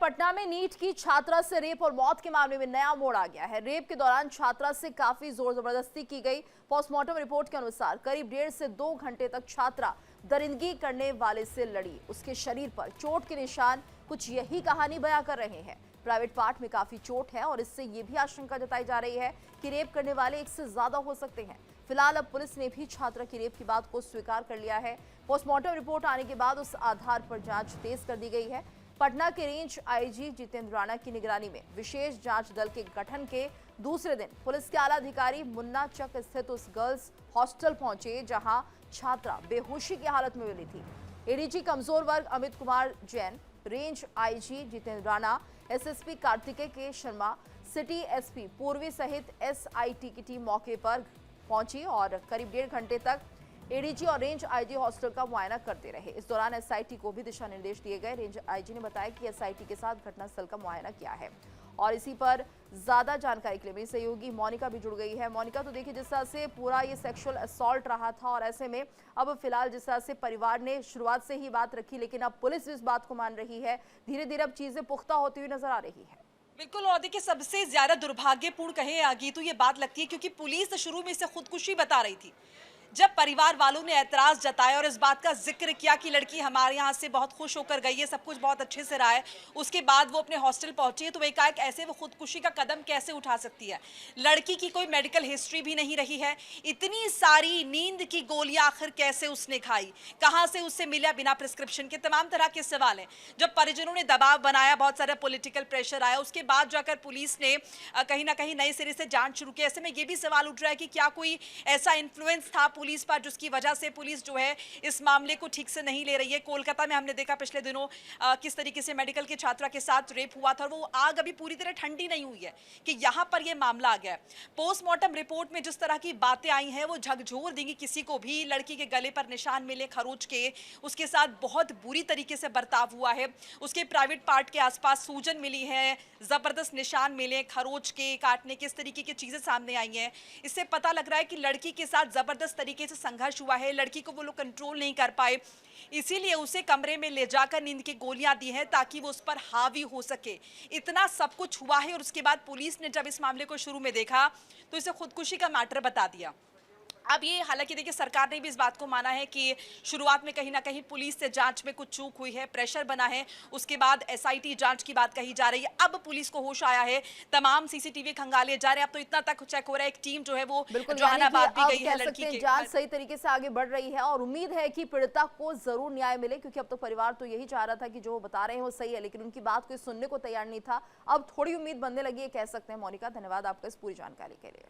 पटना में नीट की छात्रा से रेप और मौत के मामले में नया मोड़ आ गया है। रेप के दौरान छात्रा से काफी जोर जबरदस्ती की गई। पोस्टमार्टम रिपोर्ट के अनुसार करीब 1.5 से 2 घंटे तक छात्रा दरिंदगी करने वाले से लड़ी। उसके शरीर पर चोट के निशान कुछ यही कहानी बयां कर रहे हैं। प्राइवेट पार्ट में काफी चोट है और इससे ये भी आशंका जताई जा रही है कि रेप करने वाले एक से ज्यादा हो सकते हैं। फिलहाल अब पुलिस ने भी छात्रा की रेप की बात को स्वीकार कर लिया है। पोस्टमार्टम रिपोर्ट आने के बाद उस आधार पर जांच तेज कर दी गई है। पटना के रेंज आईजी जितेंद्र राणा की निगरानी में विशेष जांच दल के गठन के दूसरे दिन पुलिस के आला अधिकारी मुन्ना चक स्थित उस गर्ल्स हॉस्टल पहुंचे जहां छात्रा बेहोशी की हालत में मिली थी। एडीजी कमजोर वर्ग Amit Kumar Jain, range IG Jitendra Rana, SSP Kartikeya के शर्मा, सिटी एसपी पूर्वी सहित एसआईटी की टीम मौके पर पहुंची और करीब 1.5 घंटे तक एडीजी और रेंज आईजी हॉस्टल का मुआयना करते रहे। इस दौरान एसआईटी को भी दिशा निर्देश दिए गए। रेंज आईजी ने बताया कि एसआईटी के साथ घटनास्थल का मुआयना किया है और इसी पर ज्यादा जानकारी के लिए मेरी सहयोगी मोनिका भी जुड़ गई है। मोनिका, तो देखिए जिस तरह से पूरा ये सेक्सुअल असॉल्ट रहा था और ऐसे में अब फिलहाल जिस तरह से परिवार ने शुरुआत से ही बात रखी, लेकिन अब पुलिस इस बात को मान रही है, धीरे धीरे अब चीजें पुख्ता होती हुई नजर आ रही है। बिल्कुल, और देखिए सबसे ज्यादा दुर्भाग्यपूर्ण कहे आगे तो ये बात लगती है क्योंकि पुलिस शुरू में इसे खुदकुशी बता रही थी। जब परिवार वालों ने ऐतराज जताया और इस बात का जिक्र किया कि लड़की हमारे यहाँ से बहुत खुश होकर गई है, सब कुछ बहुत अच्छे से रहा है, उसके बाद वो अपने हॉस्टल पहुंची है, तो एकाएक ऐसे वो खुदकुशी का कदम कैसे उठा सकती है। लड़की की कोई मेडिकल हिस्ट्री भी नहीं रही है। इतनी सारी नींद की गोलियां आखिर कैसे उसने खाई, कहाँ से उससे मिला बिना प्रिस्क्रिप्शन के, तमाम तरह के सवाल हैं। जब परिजनों ने दबाव बनाया, बहुत सारा पॉलिटिकल प्रेशर आया, उसके बाद जाकर पुलिस ने कहीं ना कहीं नए सिरे से जांच शुरू की। ऐसे में ये भी सवाल उठ रहा है कि क्या कोई ऐसा इन्फ्लुएंस था पुलिस पर जिसकी वजह से पुलिस जो है इस मामले को ठीक से नहीं ले रही है। कोलकाता में हमने देखा पिछले दिनों किस तरीके से मेडिकल की छात्रा के साथ रेप हुआ था और वो आग अभी पूरी तरह ठंडी नहीं हुई है कि यहां पर ये मामला आ गया है। पोस्टमार्टम रिपोर्ट में जिस तरह की बातें आई हैं वो झकझोर देंगी किसी को भी। लड़की के गले पर निशान मिले खरोच के, उसके साथ बहुत बुरी तरीके से बर्ताव हुआ है, उसके प्राइवेट पार्ट के आसपास सूजन मिली है, जबरदस्त निशान मिले खरोच के, काटने के, इस तरीके की चीजें सामने आई हैं। इससे पता लग रहा है कि लड़की के साथ जबरदस्त तरीके से संघर्ष हुआ है, लड़की को वो लोग कंट्रोल नहीं कर पाए, इसीलिए उसे कमरे में ले जाकर नींद की गोलियां दी हैं ताकि वो उस पर हावी हो सके। इतना सब कुछ हुआ है और उसके बाद पुलिस ने जब इस मामले को शुरू में देखा तो इसे खुदकुशी का मैटर बता दिया। अब ये हालांकि देखिए सरकार ने भी इस बात को माना है कि शुरुआत में कहीं ना कहीं पुलिस से जांच में कुछ चूक हुई है, प्रेशर बना है, उसके बाद एसआईटी जांच की बात कही जा रही है। अब पुलिस को होश आया है, तमाम सीसीटीवी खंगाले जा रहे हैं। अब तो इतना तक चेक हो रहा है, एक टीम जो है वो जहानाबाद भी गई है लड़की के। जांच सही तरीके से आगे बढ़ रही है और उम्मीद है कि पीड़िता को जरूर न्याय मिले, क्योंकि अब तो परिवार तो यही चाह रहा था कि जो बता रहे हैं वो सही है, लेकिन उनकी बात कोई सुनने को तैयार नहीं था। अब थोड़ी उम्मीद बनने लगी है, कह सकते हैं। मोनिका, धन्यवाद आपका इस पूरी जानकारी के लिए।